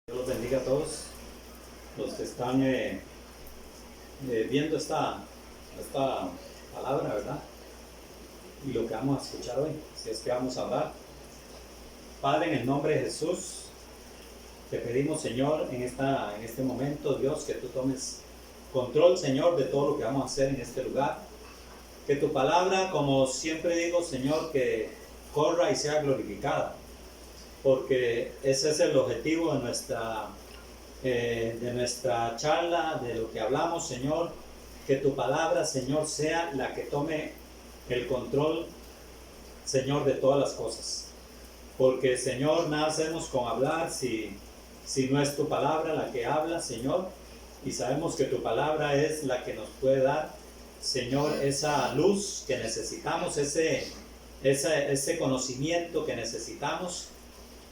Dios los bendiga a todos los que están viendo esta palabra, ¿verdad? Y lo que vamos a escuchar hoy, si es que vamos a hablar. Padre, en el nombre de Jesús, te pedimos, Señor, en este momento, Dios, que tú tomes control, Señor, de todo lo que vamos a hacer en este lugar. Que tu palabra, como siempre digo, Señor, que corra y sea glorificada. Porque ese es el objetivo de nuestra charla, de lo que hablamos, Señor. Que tu palabra, Señor, sea la que tome el control, Señor, de todas las cosas. Porque, Señor, nada hacemos con hablar si no es tu palabra la que habla, Señor. Y sabemos que tu palabra es la que nos puede dar, Señor, esa luz que necesitamos, ese conocimiento que necesitamos.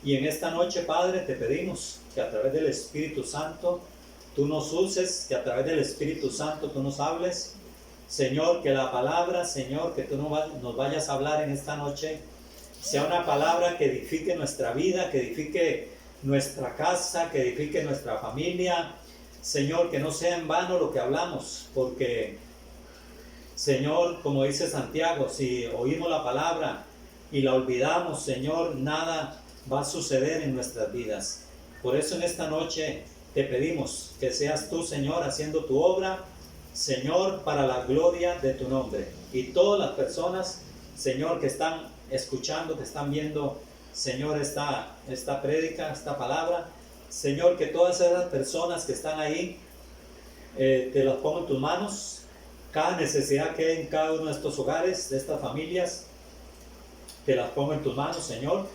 Y en esta noche, Padre, te pedimos que a través del Espíritu Santo tú nos uses, que a través del Espíritu Santo tú nos hables. Señor, que la palabra, Señor, que tú nos vayas a hablar en esta noche, sea una palabra que edifique nuestra vida, que edifique nuestra casa, que edifique nuestra familia. Señor, que no sea en vano lo que hablamos, porque, Señor, como dice Santiago, si oímos la palabra y la olvidamos, Señor, nada va a suceder en nuestras vidas. Por eso en esta noche te pedimos que seas tú, Señor, haciendo tu obra, Señor, para la gloria de tu nombre. Y todas las personas, Señor, que están escuchando, que están viendo, Señor, esta prédica, esta palabra, Señor, que todas esas personas que están ahí, te las pongo en tus manos. Cada necesidad que hay en cada uno de estos hogares, de estas familias, te las pongo en tus manos, Señor,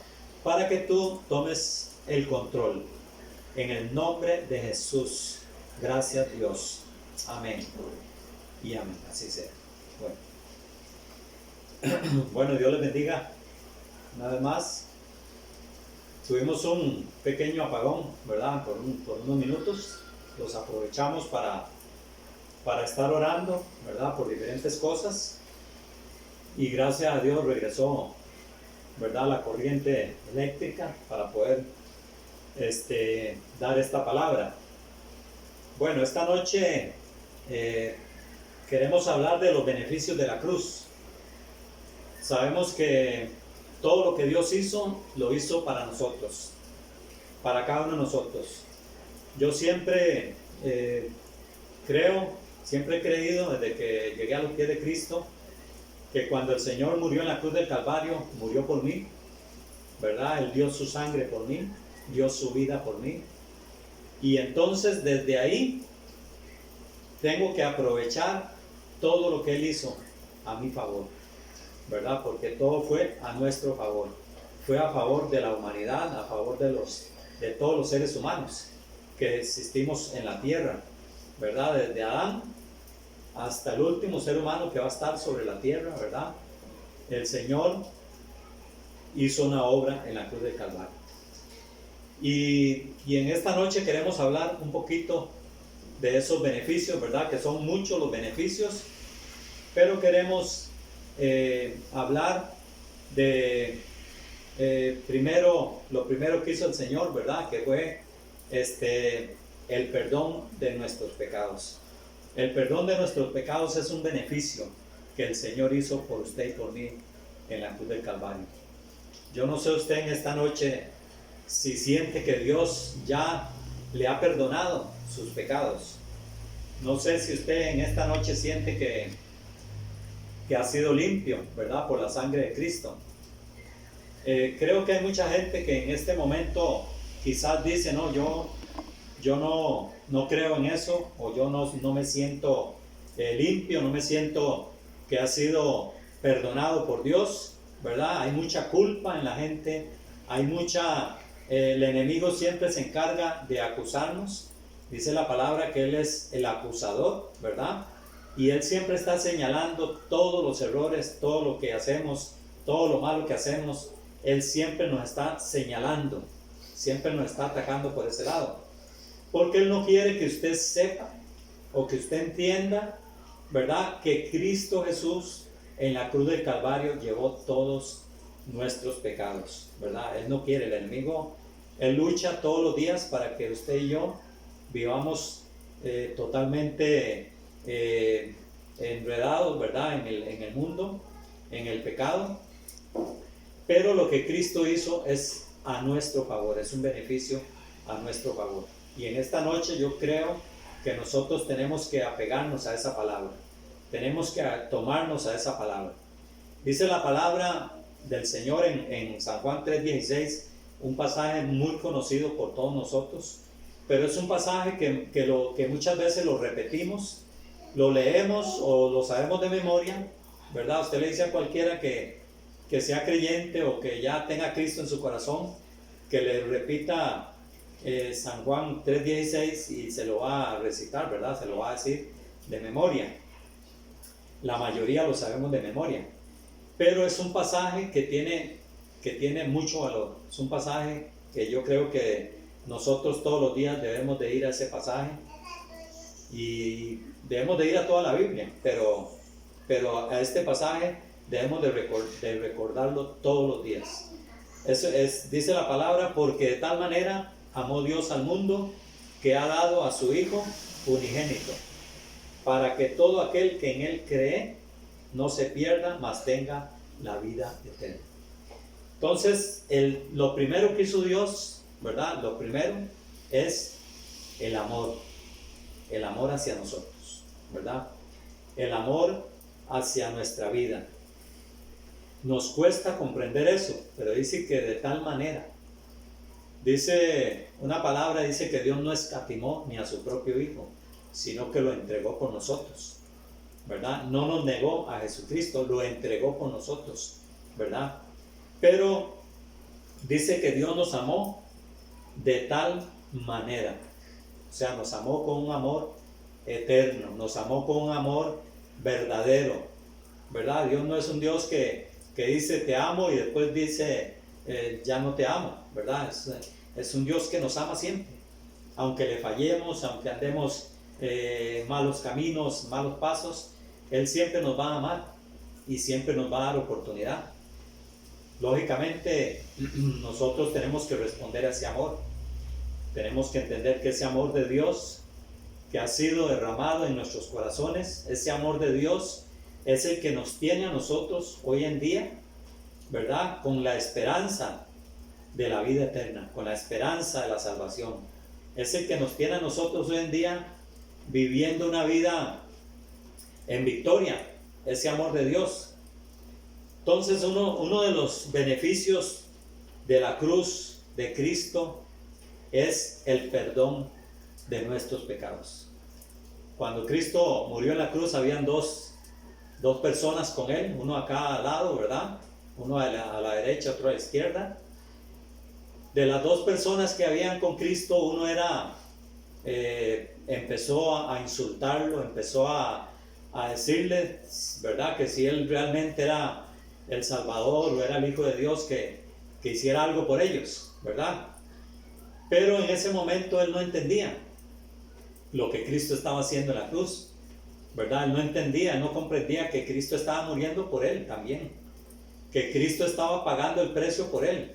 para que tú tomes el control. En el nombre de Jesús. Gracias, Dios. Amén. Y amén. Así sea. Bueno, Dios les bendiga. Una vez más, tuvimos un pequeño apagón, ¿verdad? Por unos minutos. Los aprovechamos para estar orando, ¿verdad? Por diferentes cosas. Y gracias a Dios regresó, ¿verdad?, la corriente eléctrica para poder dar esta palabra. Bueno, esta noche queremos hablar de los beneficios de la cruz. Sabemos que todo lo que Dios hizo, lo hizo para nosotros, para cada uno de nosotros. Yo siempre siempre he creído desde que llegué a los pies de Cristo, que cuando el Señor murió en la cruz del Calvario, murió por mí, ¿verdad? Él dio su sangre por mí, dio su vida por mí. Y entonces desde ahí tengo que aprovechar todo lo que Él hizo a mi favor, ¿verdad? Porque todo fue a nuestro favor. Fue a favor de la humanidad, a favor de todos los seres humanos que existimos en la tierra, ¿verdad? Desde Adán hasta el último ser humano que va a estar sobre la tierra, ¿verdad? El Señor hizo una obra en la cruz del Calvario. Y en esta noche queremos hablar un poquito de esos beneficios, ¿verdad? Que son muchos los beneficios, pero queremos hablar de lo primero que hizo el Señor, ¿verdad? Que fue el perdón de nuestros pecados. El perdón de nuestros pecados es un beneficio que el Señor hizo por usted y por mí en la cruz del Calvario. Yo no sé usted en esta noche si siente que Dios ya le ha perdonado sus pecados. No sé si usted en esta noche siente que ha sido limpio, ¿verdad?, por la sangre de Cristo. Creo que hay mucha gente que en este momento quizás dice, no, yo no creo en eso, o yo no me siento limpio, no me siento que ha sido perdonado por Dios, ¿verdad? Hay mucha culpa en la gente, el enemigo siempre se encarga de acusarnos. Dice la palabra que Él es el acusador, ¿verdad? Y Él siempre está señalando todos los errores, todo lo que hacemos, todo lo malo que hacemos. Él siempre nos está señalando, siempre nos está atacando por ese lado. Porque Él no quiere que usted sepa o que usted entienda, ¿verdad?, que Cristo Jesús en la cruz del Calvario llevó todos nuestros pecados, ¿verdad? Él no quiere, el enemigo Él lucha todos los días para que usted y yo vivamos totalmente enredados, ¿verdad? En el mundo, en el pecado. Pero lo que Cristo hizo es a nuestro favor, es un beneficio a nuestro favor. Y en esta noche yo creo que nosotros tenemos que apegarnos a esa palabra. Tenemos que tomarnos a esa palabra. Dice la palabra del Señor en San Juan 3:16, un pasaje muy conocido por todos nosotros, pero es un pasaje que muchas veces lo repetimos, lo leemos o lo sabemos de memoria, ¿verdad? Usted le dice a cualquiera que sea creyente o que ya tenga a Cristo en su corazón, que le repita San Juan 3:16 y se lo va a recitar, ¿verdad? Se lo va a decir de memoria. La mayoría lo sabemos de memoria, pero es un pasaje que tiene mucho valor. Es un pasaje que yo creo que nosotros todos los días debemos de ir a ese pasaje y debemos de ir a toda la Biblia, pero a este pasaje debemos de recordarlo todos los días. Eso dice la palabra, porque de tal manera amó Dios al mundo que ha dado a su Hijo unigénito, para que todo aquel que en Él cree no se pierda, mas tenga la vida eterna. Entonces, lo primero que hizo Dios, ¿verdad? Lo primero es el amor hacia nosotros, ¿verdad? El amor hacia nuestra vida. Nos cuesta comprender eso, pero dice que de tal manera. Dice una palabra, dice que Dios no escatimó ni a su propio Hijo, sino que lo entregó por nosotros, ¿verdad? No nos negó a Jesucristo, lo entregó por nosotros, ¿verdad? Pero dice que Dios nos amó de tal manera, o sea, nos amó con un amor eterno, nos amó con un amor verdadero, ¿verdad? Dios no es un Dios que dice te amo y después dice ya no te amo, ¿verdad? Es un Dios que nos ama siempre, aunque le fallemos, aunque andemos malos caminos, malos pasos, Él siempre nos va a amar y siempre nos va a dar oportunidad. Lógicamente nosotros tenemos que responder a ese amor. Tenemos que entender que ese amor de Dios que ha sido derramado en nuestros corazones, ese amor de Dios es el que nos tiene a nosotros hoy en día, ¿verdad? Con la esperanza de la vida eterna, con la esperanza de la salvación. Es el que nos tiene a nosotros hoy en día viviendo una vida en victoria, ese amor de Dios. Entonces uno de los beneficios de la cruz de Cristo es el perdón de nuestros pecados. Cuando Cristo murió en la cruz habían dos personas con Él, uno a cada lado, ¿verdad? Uno a la derecha, otro a la izquierda. De las dos personas que habían con Cristo, uno empezó a insultarlo, empezó a decirle, ¿verdad? Que si Él realmente era el Salvador o era el Hijo de Dios, que hiciera algo por ellos, ¿verdad? Pero en ese momento él no entendía lo que Cristo estaba haciendo en la cruz, ¿verdad? Él no entendía, no comprendía que Cristo estaba muriendo por él también, que Cristo estaba pagando el precio por él.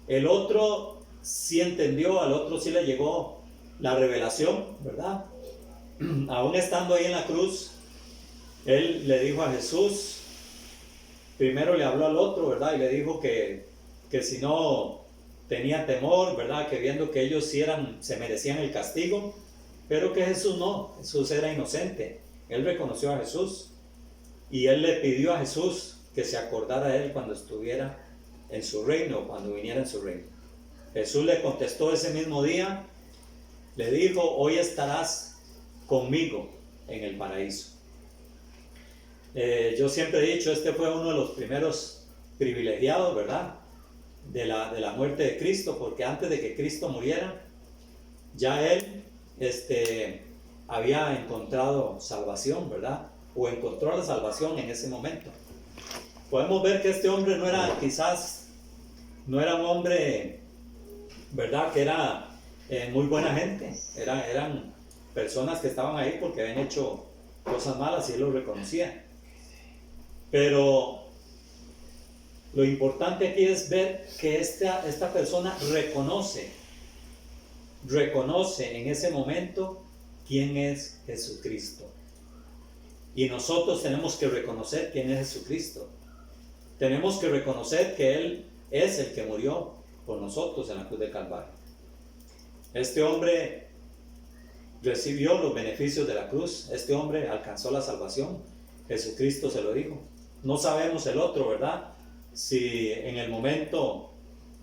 El otro sí entendió, al otro sí le llegó la revelación, ¿verdad? Aún estando ahí en la cruz, él le dijo a Jesús, primero le habló al otro, ¿verdad? Y le dijo que si no tenía temor, ¿verdad? Que viendo que ellos sí se merecían el castigo, pero que Jesús no, Jesús era inocente. Él reconoció a Jesús y él le pidió a Jesús que se acordara de él cuando estuviera en su reino, cuando viniera en su reino. Jesús le contestó ese mismo día, le dijo, hoy estarás conmigo en el paraíso. Yo siempre he dicho, este fue uno de los primeros privilegiados, ¿verdad? De la muerte de Cristo, porque antes de que Cristo muriera, ya él había encontrado salvación, ¿verdad? O encontró la salvación en ese momento. Podemos ver que este hombre no era un hombre, ¿verdad? Que era muy buena gente. Eran personas que estaban ahí porque habían hecho cosas malas y él lo reconocía. Pero Lo importante aquí es ver que esta persona reconoce en ese momento quién es Jesucristo. Y nosotros tenemos que reconocer quién es Jesucristo. Tenemos que reconocer que Él es el que murió por nosotros en la cruz de Calvario. Este hombre recibió los beneficios de la cruz. Este hombre alcanzó la salvación. Jesucristo se lo dijo. No sabemos el otro, ¿verdad? Si en el momento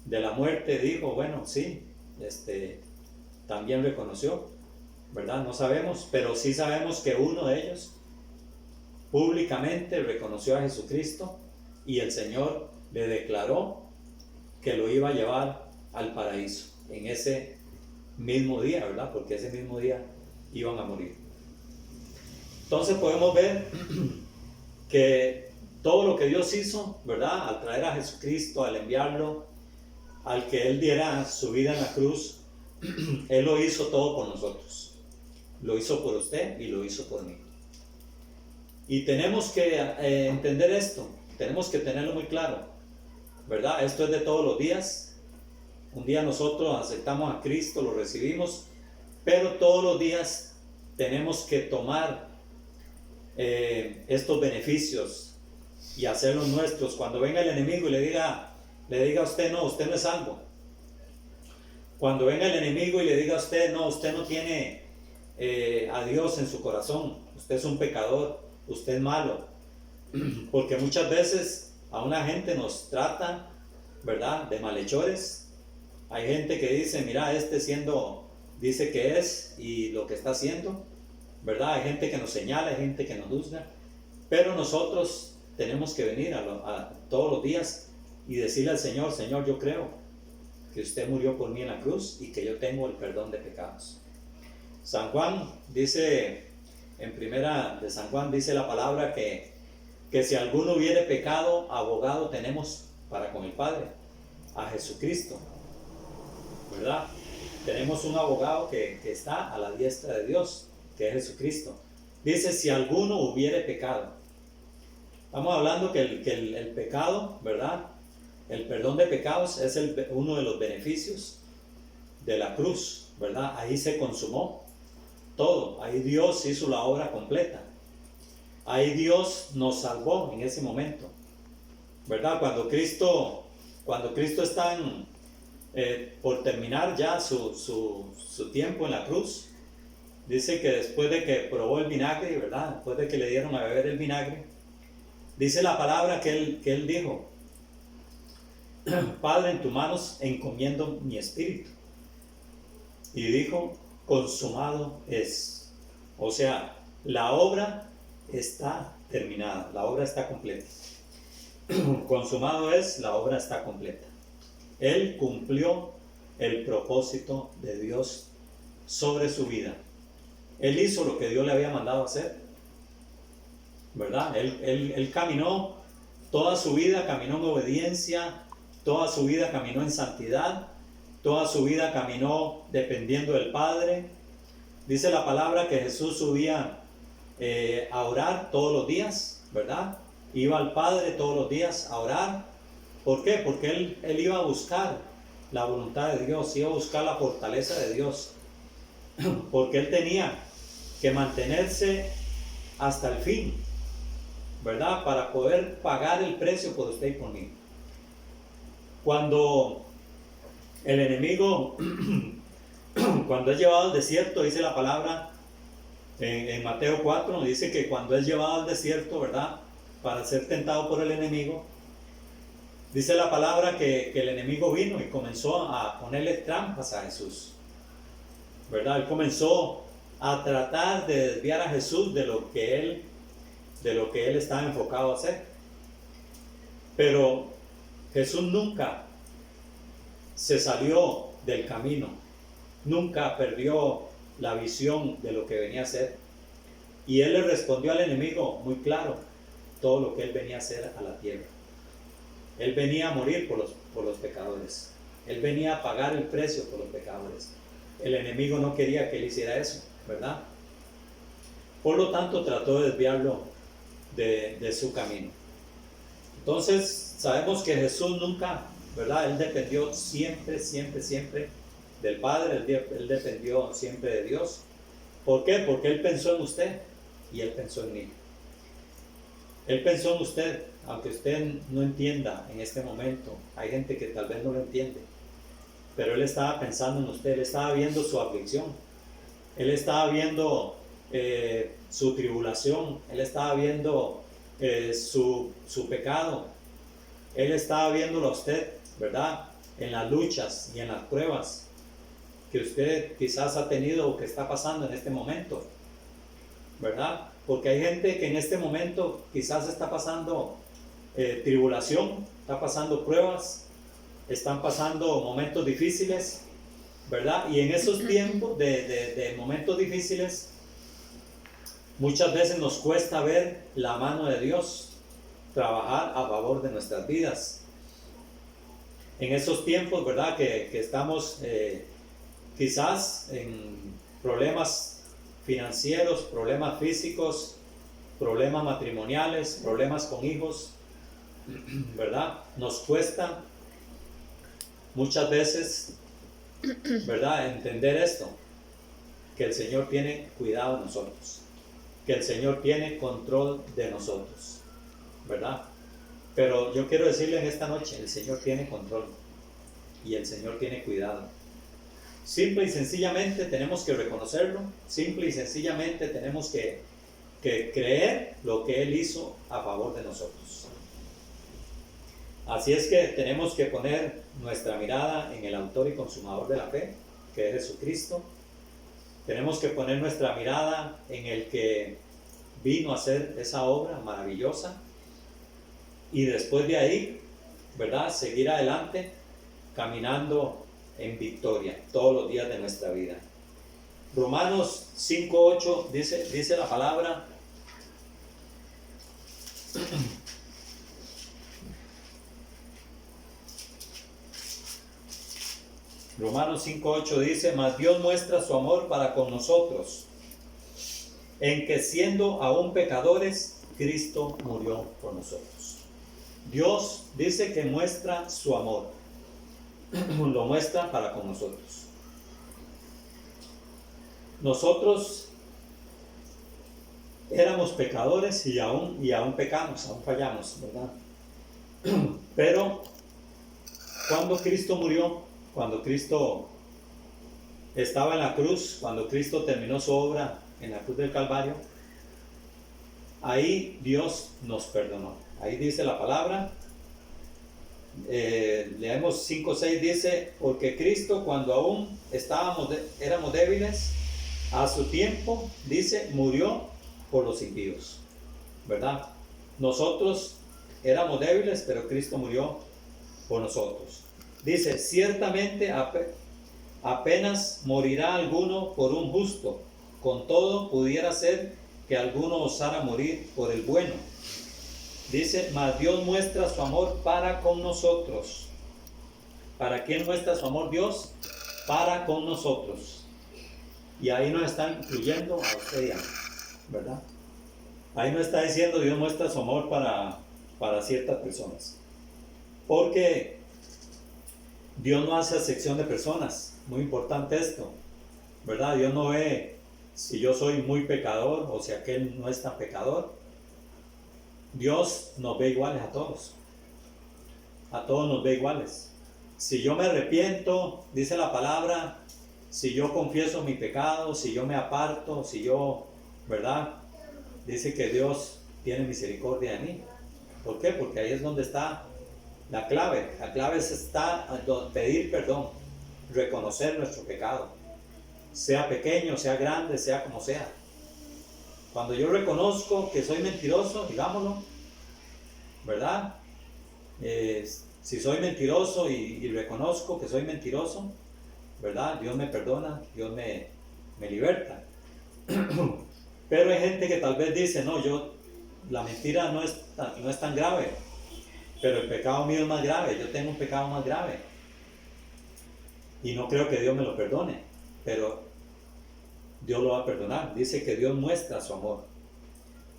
de la muerte dijo, bueno, sí, también reconoció, ¿verdad? No sabemos, pero sí sabemos que uno de ellos públicamente reconoció a Jesucristo y el Señor le declaró que lo iba a llevar al paraíso en ese mismo día, ¿verdad? Porque ese mismo día iban a morir. Entonces podemos ver que todo lo que Dios hizo, ¿verdad? Al traer a Jesucristo, al enviarlo, al que Él diera su vida en la cruz, Él lo hizo todo por nosotros. Lo hizo por usted y lo hizo por mí. Y tenemos que entender esto, tenemos que tenerlo muy claro, ¿verdad? Esto es de todos los días. Un día nosotros aceptamos a Cristo, lo recibimos, pero todos los días tenemos que tomar estos beneficios y hacerlos nuestros. Cuando venga el enemigo y le diga a usted no es salvo. Cuando venga el enemigo y le diga a usted no tiene a Dios en su corazón, usted es un pecador, usted es malo. Porque muchas veces a una gente nos trata, ¿verdad?, de malhechores. Hay gente que dice, mira, dice que es y lo que está haciendo, ¿verdad? Hay gente que nos señala, hay gente que nos juzga, pero nosotros tenemos que venir a todos los días y decirle al Señor, Señor, yo creo que usted murió por mí en la cruz y que yo tengo el perdón de pecados. San Juan dice, en primera de San Juan dice la palabra que si alguno hubiere pecado, abogado tenemos para con el Padre, a Jesucristo, ¿verdad? Tenemos un abogado que está a la diestra de Dios, que es Jesucristo. Dice, si alguno hubiere pecado. Estamos hablando que el pecado, ¿verdad? El perdón de pecados es uno de los beneficios de la cruz, ¿verdad? Ahí se consumó todo. Ahí Dios hizo la obra completa. Ahí Dios nos salvó en ese momento, ¿verdad? Cuando Cristo está por terminar ya su tiempo en la cruz, dice que después de que probó el vinagre, ¿verdad? Después de que le dieron a beber el vinagre, dice la palabra que él dijo, Padre, en tus manos encomiendo mi espíritu. Y dijo, consumado es. O sea, la obra está terminada, la obra está completa. Consumado es, la obra está completa. Él cumplió el propósito de Dios sobre su vida. Él hizo lo que Dios le había mandado hacer, ¿verdad? Él caminó toda su vida, caminó en obediencia, toda su vida caminó en santidad, toda su vida caminó dependiendo del Padre. Dice la palabra que Jesús subía a orar todos los días, ¿verdad? Iba al Padre todos los días a orar. ¿Por qué? Porque él iba a buscar la voluntad de Dios, iba a buscar la fortaleza de Dios, porque él tenía que mantenerse hasta el fin, ¿verdad? Para poder pagar el precio por usted y por mí. Cuando el enemigo, cuando es llevado al desierto, dice la palabra en Mateo 4, dice que cuando es llevado al desierto, ¿verdad?, para ser tentado por el enemigo, dice la palabra que el enemigo vino y comenzó a ponerle trampas a Jesús, ¿verdad? Él comenzó a tratar de desviar a Jesús de lo que él estaba enfocado a hacer. Pero Jesús nunca se salió del camino, nunca perdió la visión de lo que venía a hacer. Y él le respondió al enemigo muy claro todo lo que él venía a hacer a la tierra. Él venía a morir por los pecadores. Él venía a pagar el precio por los pecadores. El enemigo no quería que él hiciera eso, ¿verdad? Por lo tanto, trató de desviarlo de su camino. Entonces sabemos que Jesús nunca, ¿verdad? Él dependió siempre, siempre, siempre del Padre, él dependió siempre de Dios. ¿Por qué? Porque Él pensó en usted y Él pensó en mí. Él pensó en usted, aunque usted no entienda en este momento. Hay gente que tal vez no lo entiende, pero Él estaba pensando en usted, Él estaba viendo su aflicción, Él estaba viendo su tribulación, Él estaba viendo su pecado, Él estaba viéndolo a usted, ¿verdad? En las luchas y en las pruebas que usted quizás ha tenido o que está pasando en este momento, ¿verdad? Porque hay gente que en este momento quizás está pasando tribulación, está pasando pruebas, están pasando momentos difíciles, ¿verdad? Y en esos tiempos de momentos difíciles, muchas veces nos cuesta ver la mano de Dios trabajar a favor de nuestras vidas. En esos tiempos, ¿verdad? Que estamos quizás en problemas financieros, problemas físicos, problemas matrimoniales, problemas con hijos, ¿verdad? Nos cuesta muchas veces, ¿verdad?, entender esto, que el Señor tiene cuidado de nosotros, que el Señor tiene control de nosotros, ¿verdad? Pero yo quiero decirle en esta noche, el Señor tiene control y el Señor tiene cuidado. Simple y sencillamente tenemos que reconocerlo, simple y sencillamente tenemos que creer lo que Él hizo a favor de nosotros. Así es que tenemos que poner nuestra mirada en el autor y consumador de la fe, que es Jesucristo. Tenemos que poner nuestra mirada en el que vino a hacer esa obra maravillosa y después de ahí, ¿verdad?, seguir adelante caminando en victoria todos los días de nuestra vida. Romanos 5:8 dice la palabra: Romanos 5:8 dice: mas Dios muestra su amor para con nosotros, en que siendo aún pecadores, Cristo murió por nosotros. Dios dice que muestra su amor, lo muestra para con nosotros. Nosotros éramos pecadores y aún pecamos, aún fallamos, ¿verdad? Pero cuando Cristo murió, cuando Cristo estaba en la cruz, cuando Cristo terminó su obra en la cruz del Calvario, ahí Dios nos perdonó. Ahí dice la palabra, leemos 5:6, dice: porque Cristo, cuando aún éramos débiles, a su tiempo, dice, murió por los impíos, ¿verdad? Nosotros éramos débiles, pero Cristo murió por nosotros. Dice: ciertamente apenas morirá alguno por un justo, con todo pudiera ser que alguno osara morir por el bueno. Dice: mas Dios muestra su amor para con nosotros. ¿Para quién muestra su amor Dios? Para con nosotros. Y ahí nos está incluyendo a usted y a mí, ¿verdad? Ahí no está diciendo Dios muestra su amor para ciertas personas, porque Dios no hace acepción de personas. Muy importante esto, ¿verdad? Dios no ve si yo soy muy pecador o si aquel no es tan pecador. Dios nos ve iguales a todos nos ve iguales. Si yo me arrepiento, dice la palabra, si yo confieso mi pecado, si yo me aparto, si yo, ¿verdad?, dice que Dios tiene misericordia de mí. ¿Por qué? Porque ahí es donde está la clave. La clave está en pedir perdón, reconocer nuestro pecado, sea pequeño, sea grande, sea como sea. Cuando yo reconozco que soy mentiroso, digámoslo, ¿verdad? Si soy mentiroso y reconozco que soy mentiroso, ¿verdad?, Dios me perdona, Dios me liberta. Pero hay gente que tal vez dice: no, la mentira no es tan grave, pero el pecado mío es más grave, yo tengo un pecado más grave y no creo que Dios me lo perdone, pero Dios lo va a perdonar. Dice que Dios muestra su amor,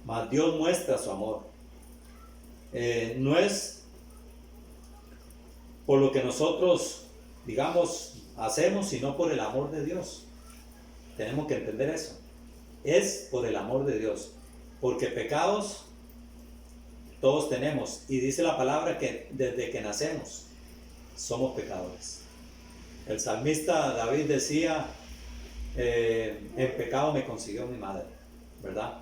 mas Dios muestra su amor. no es por lo que nosotros, digamos, hacemos, sino por el amor de Dios. Tenemos que entender eso. Es por el amor de Dios. Porque pecados todos tenemos. Y dice la palabra que desde que nacemos somos pecadores. El salmista David decía, en pecado me concibió mi madre, ¿verdad?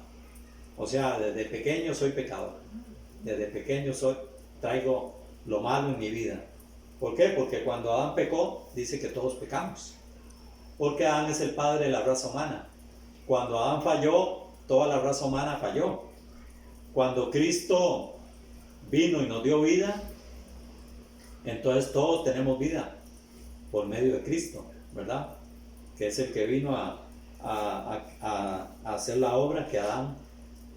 O sea, desde pequeño soy pecador. Desde pequeño traigo lo malo en mi vida. ¿Por qué? Porque cuando Adán pecó, dice que todos pecamos. Porque Adán es el padre de la raza humana. Cuando Adán falló, toda la raza humana falló. Cuando Cristo vino y nos dio vida, entonces todos tenemos vida por medio de Cristo, ¿verdad? Que es el que vino a hacer la obra que Adán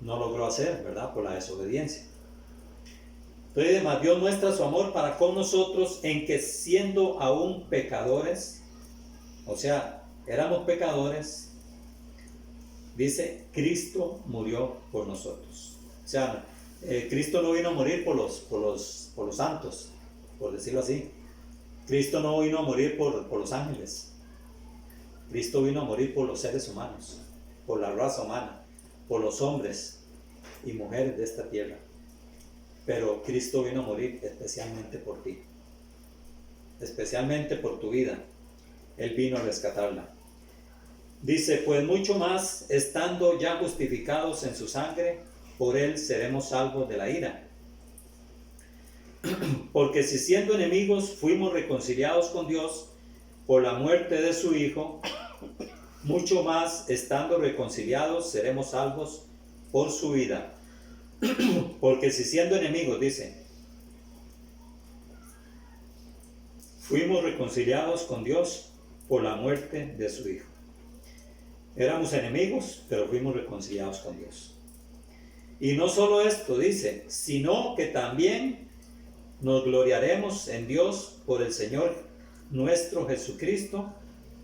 no logró hacer, ¿verdad? Por la desobediencia. Entonces, además, Dios muestra su amor para con nosotros en que siendo aún pecadores, o sea, éramos pecadores, dice, Cristo murió por nosotros. O sea, Cristo no vino a morir por los santos, por decirlo así. Cristo no vino a morir por los ángeles. Cristo vino a morir por los seres humanos, por la raza humana, por los hombres y mujeres de esta tierra. Pero Cristo vino a morir especialmente por ti, especialmente por tu vida. Él vino a rescatarla. Dice, pues mucho más, estando ya justificados en su sangre, por él seremos salvos de la ira. Porque si siendo enemigos fuimos reconciliados con Dios por la muerte de su Hijo, mucho más, estando reconciliados, seremos salvos por su vida. Porque si siendo enemigos, dice, fuimos reconciliados con Dios por la muerte de su Hijo. Éramos enemigos, pero fuimos reconciliados con Dios. Y no solo esto, dice, sino que también nos gloriaremos en Dios por el Señor nuestro Jesucristo,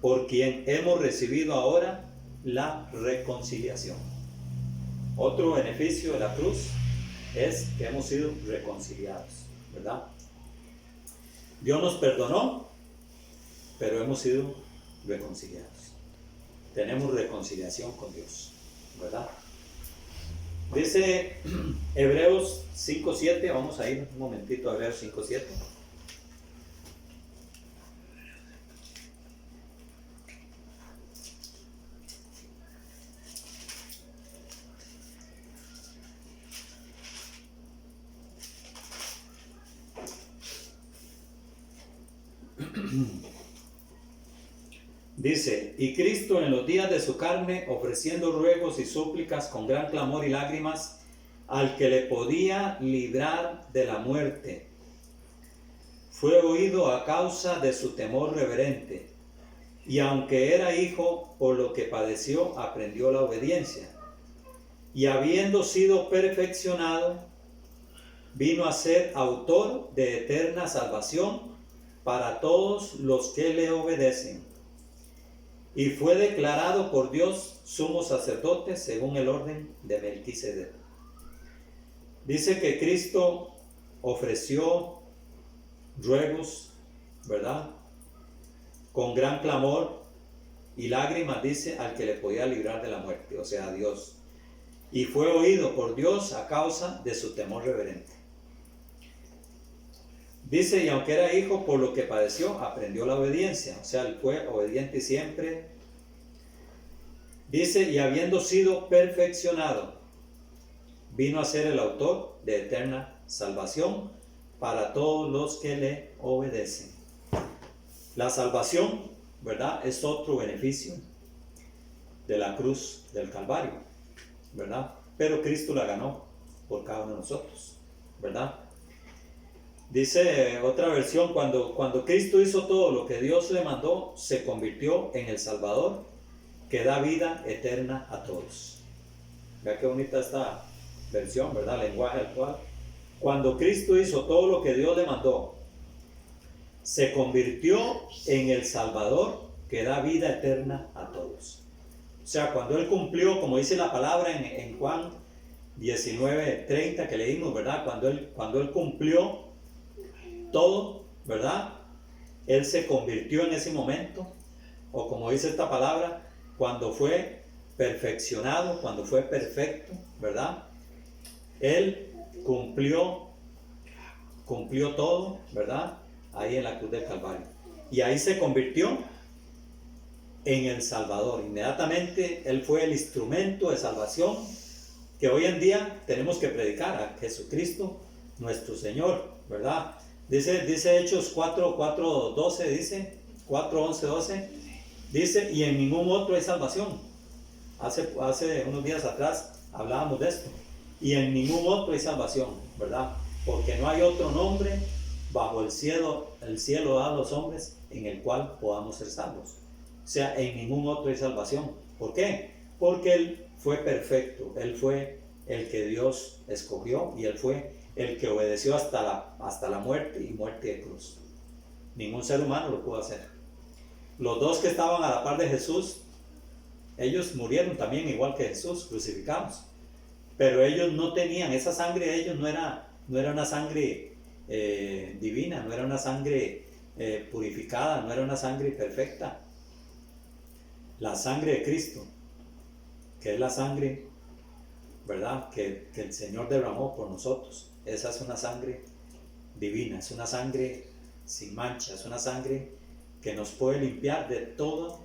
por quien hemos recibido ahora la reconciliación. Otro beneficio de la cruz es que hemos sido reconciliados, ¿verdad? Dios nos perdonó, pero hemos sido reconciliados. Tenemos reconciliación con Dios, ¿verdad? Dice Hebreos 5:7, vamos a ir un momentito a Hebreos 5:7. Dice, y Cristo en los días de su carne, ofreciendo ruegos y súplicas con gran clamor y lágrimas, al que le podía librar de la muerte, fue oído a causa de su temor reverente, y aunque era hijo, por lo que padeció, aprendió la obediencia, y habiendo sido perfeccionado, vino a ser autor de eterna salvación para todos los que le obedecen. Y fue declarado por Dios sumo sacerdote según el orden de Melquisedec. Dice que Cristo ofreció ruegos, ¿verdad? Con gran clamor y lágrimas, dice, al que le podía librar de la muerte, o sea, a Dios. Y fue oído por Dios a causa de su temor reverente. Dice, y aunque era hijo, por lo que padeció, aprendió la obediencia. O sea, él fue obediente siempre. Dice, y habiendo sido perfeccionado, vino a ser el autor de eterna salvación para todos los que le obedecen. La salvación, ¿verdad?, es otro beneficio de la cruz del Calvario, ¿verdad? Pero Cristo la ganó por cada uno de nosotros, ¿verdad? Dice otra versión, cuando Cristo hizo todo lo que Dios le mandó, se convirtió en el Salvador que da vida eterna a todos. Vea qué bonita esta versión, ¿verdad? Lenguaje actual. Cuando Cristo hizo todo lo que Dios le mandó, se convirtió en el Salvador que da vida eterna a todos. O sea, cuando Él cumplió, como dice la palabra en Juan 19:30 que leímos, ¿verdad? Cuando él cumplió todo, ¿verdad? Él se convirtió en ese momento, o como dice esta palabra, cuando fue perfeccionado, cuando fue perfecto, ¿verdad? Él cumplió todo, ¿verdad? Ahí en la cruz del Calvario. Y ahí se convirtió en el Salvador. Inmediatamente Él fue el instrumento de salvación que hoy en día tenemos que predicar a Jesucristo, nuestro Señor, ¿verdad? Dice Hechos 4:12, dice 4:11-12, dice, y en ningún otro hay salvación. Hace unos días atrás hablábamos de esto. Y en ningún otro hay salvación, ¿verdad? Porque no hay otro nombre bajo el cielo dado a los hombres en el cual podamos ser salvos. O sea, en ningún otro hay salvación. ¿Por qué? Porque Él fue perfecto, Él fue el que Dios escogió y Él fue el que obedeció hasta la muerte y muerte de cruz. Ningún ser humano lo pudo hacer. Los dos que estaban a la par de Jesús, ellos murieron también igual que Jesús, crucificados. Pero ellos no tenían, esa sangre de ellos no era una sangre divina, no era una sangre purificada, no era una sangre perfecta. La sangre de Cristo, que es la sangre, ¿verdad?, que el Señor derramó por nosotros, esa es una sangre divina, es una sangre sin mancha, es una sangre que nos puede limpiar de todos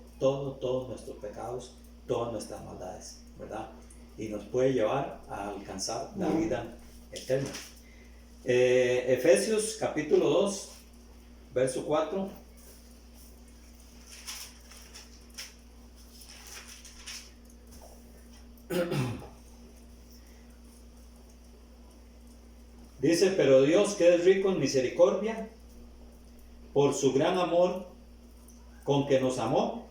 nuestros pecados, todas nuestras maldades, ¿verdad? Y nos puede llevar a alcanzar la vida eterna. Efesios capítulo 2, verso 4. Dice, pero Dios, que es rico en misericordia, por su gran amor con que nos amó,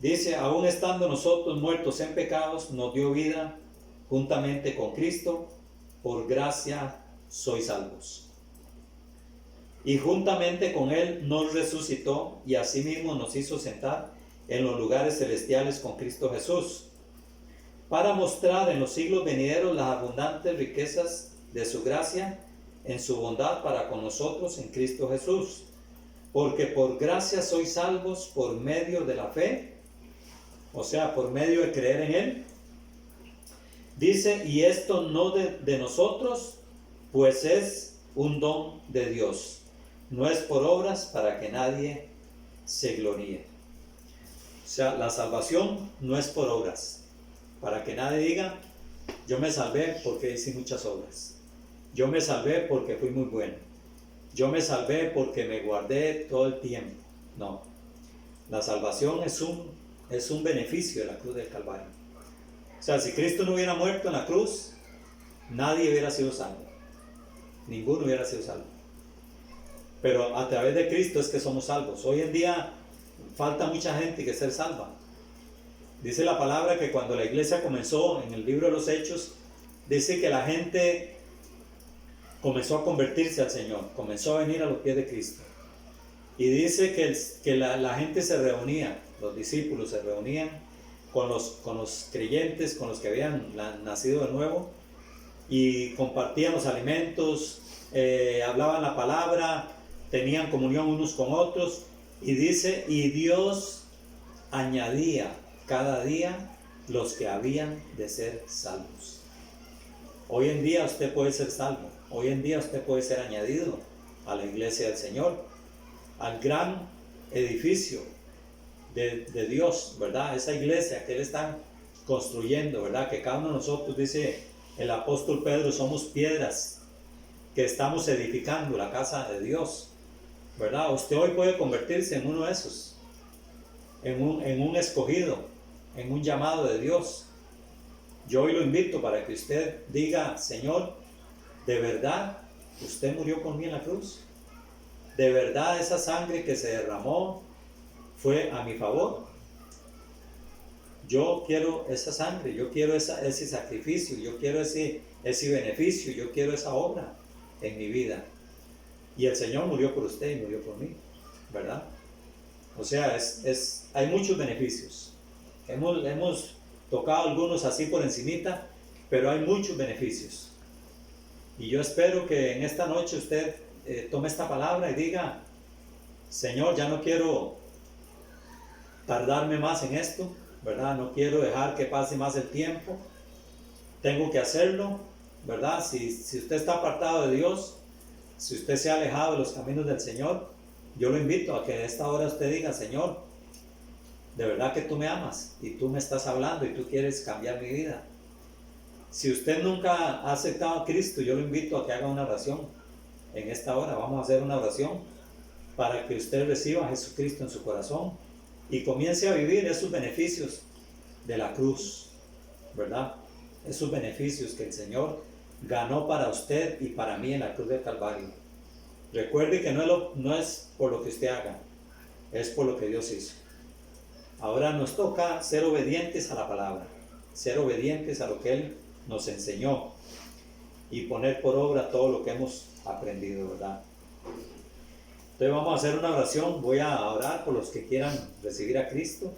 dice, aún estando nosotros muertos en pecados, nos dio vida juntamente con Cristo, por gracia sois salvos. Y juntamente con Él nos resucitó y asimismo nos hizo sentar en los lugares celestiales con Cristo Jesús, para mostrar en los siglos venideros las abundantes riquezas de su gracia en su bondad para con nosotros en Cristo Jesús. Porque por gracia sois salvos por medio de la fe, o sea, por medio de creer en Él. Dice, y esto no de nosotros, pues es un don de Dios. No es por obras para que nadie se gloríe. O sea, la salvación no es por obras, para que nadie diga, yo me salvé porque hice muchas obras. Yo me salvé porque fui muy bueno. Yo me salvé porque me guardé todo el tiempo. No, la salvación es un beneficio de la cruz del Calvario. O sea, si Cristo no hubiera muerto en la cruz, nadie hubiera sido salvo. Ninguno hubiera sido salvo. Pero a través de Cristo es que somos salvos. Hoy en día falta mucha gente que ser salva. Dice la palabra que cuando la iglesia comenzó, en el libro de los Hechos, dice que la gente comenzó a convertirse al Señor, comenzó a venir a los pies de Cristo. Y dice que la gente se reunía, los discípulos se reunían con los creyentes, con los que habían nacido de nuevo, y compartían los alimentos, hablaban la palabra, tenían comunión unos con otros, y dice, y Dios añadía cada día los que habían de ser salvos. Hoy en día usted puede ser salvo, hoy en día usted puede ser añadido a la iglesia del Señor, al gran edificio de Dios, ¿verdad? Esa iglesia que Él está construyendo, ¿verdad? Que cada uno de nosotros, dice el apóstol Pedro, somos piedras que estamos edificando la casa de Dios, ¿verdad? Usted hoy puede convertirse en uno de esos, en un escogido, en un llamado de Dios. Yo hoy lo invito para que usted diga, Señor, ¿de verdad usted murió por mí en la cruz? ¿De verdad esa sangre que se derramó fue a mi favor? Yo quiero esa sangre, yo quiero ese sacrificio, yo quiero ese beneficio, yo quiero esa obra en mi vida. Y el Señor murió por usted y murió por mí, ¿verdad? O sea, hay muchos beneficios. Hemos tocado algunos así por encimita, pero hay muchos beneficios. Y yo espero que en esta noche usted tome esta palabra y diga, Señor, ya no quiero tardarme más en esto, ¿verdad? No quiero dejar que pase más el tiempo. Tengo que hacerlo, ¿verdad? Si usted está apartado de Dios, si usted se ha alejado de los caminos del Señor, yo lo invito a que a esta hora usted diga, Señor, de verdad que tú me amas y tú me estás hablando y tú quieres cambiar mi vida. Si usted nunca ha aceptado a Cristo, yo lo invito a que haga una oración en esta hora. Vamos a hacer una oración para que usted reciba a Jesucristo en su corazón y comience a vivir esos beneficios de la cruz, ¿verdad? Esos beneficios que el Señor ganó para usted y para mí en la cruz del Calvario. Recuerde que no es por lo que usted haga, es por lo que Dios hizo. Ahora nos toca ser obedientes a la palabra, ser obedientes a lo que Él nos enseñó y poner por obra todo lo que hemos aprendido, ¿verdad? Entonces vamos a hacer una oración. Voy a orar por los que quieran recibir a Cristo,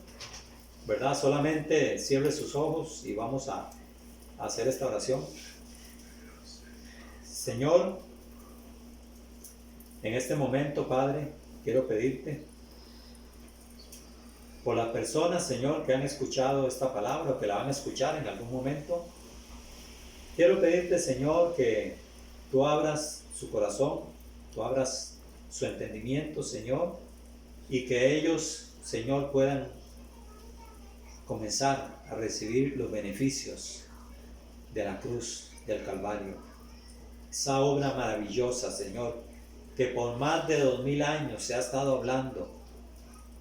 ¿verdad? Solamente cierre sus ojos y vamos a hacer esta oración. Señor, en este momento, Padre, quiero pedirte por las personas, Señor, que han escuchado esta palabra o que la van a escuchar en algún momento. Quiero pedirte, Señor, que tú abras su corazón, tú abras su entendimiento, Señor, y que ellos, Señor, puedan comenzar a recibir los beneficios de la cruz del Calvario. Esa obra maravillosa, Señor, que por más de 2000 años se ha estado hablando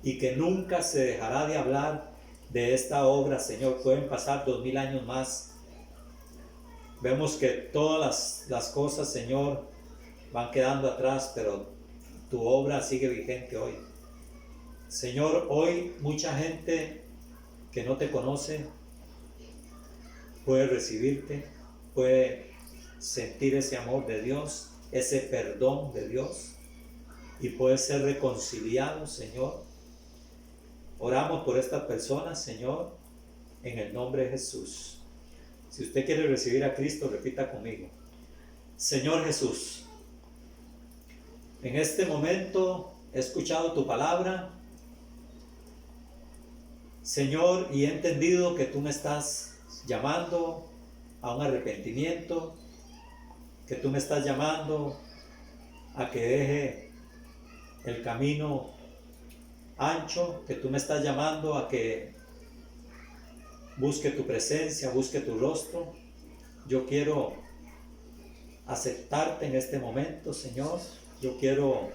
y que nunca se dejará de hablar de esta obra, Señor. Pueden pasar 2000 años más. Vemos que todas las cosas, Señor, van quedando atrás, pero tu obra sigue vigente hoy. Señor, hoy mucha gente que no te conoce puede recibirte, puede sentir ese amor de Dios, ese perdón de Dios y puede ser reconciliado, Señor. Oramos por estas personas, Señor, en el nombre de Jesús. Si usted quiere recibir a Cristo, repita conmigo. Señor Jesús, en este momento he escuchado tu palabra, Señor, y he entendido que tú me estás llamando a un arrepentimiento, que tú me estás llamando a que deje el camino ancho, que tú me estás llamando a que busque tu presencia, busque tu rostro. Yo quiero aceptarte en este momento, Señor. Yo quiero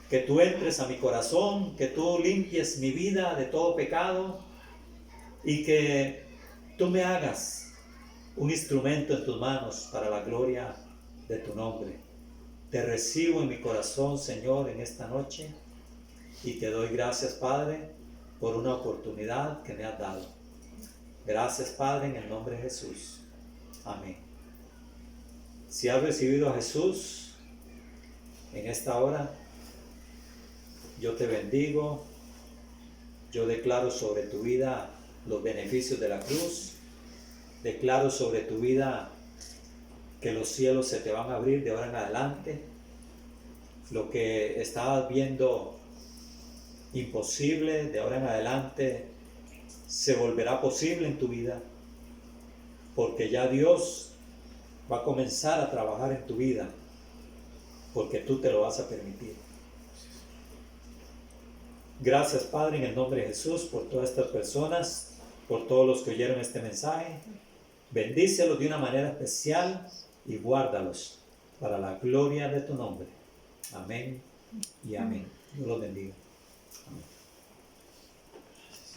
que tú entres a mi corazón, que tú limpies mi vida de todo pecado y que tú me hagas un instrumento en tus manos para la gloria de tu nombre. Te recibo en mi corazón, Señor, en esta noche y te doy gracias, Padre, por una oportunidad que me has dado. Gracias, Padre, en el nombre de Jesús. Amén. Si has recibido a Jesús en esta hora, yo te bendigo. Yo declaro sobre tu vida los beneficios de la cruz. Declaro sobre tu vida que los cielos se te van a abrir de ahora en adelante. Lo que estabas viendo imposible, de ahora en adelante se volverá posible en tu vida, porque ya Dios va a comenzar a trabajar en tu vida, porque tú te lo vas a permitir. Gracias, Padre, en el nombre de Jesús, por todas estas personas, por todos los que oyeron este mensaje. Bendícelos de una manera especial y guárdalos para la gloria de tu nombre. Amén y amén. Dios los bendiga. Amén.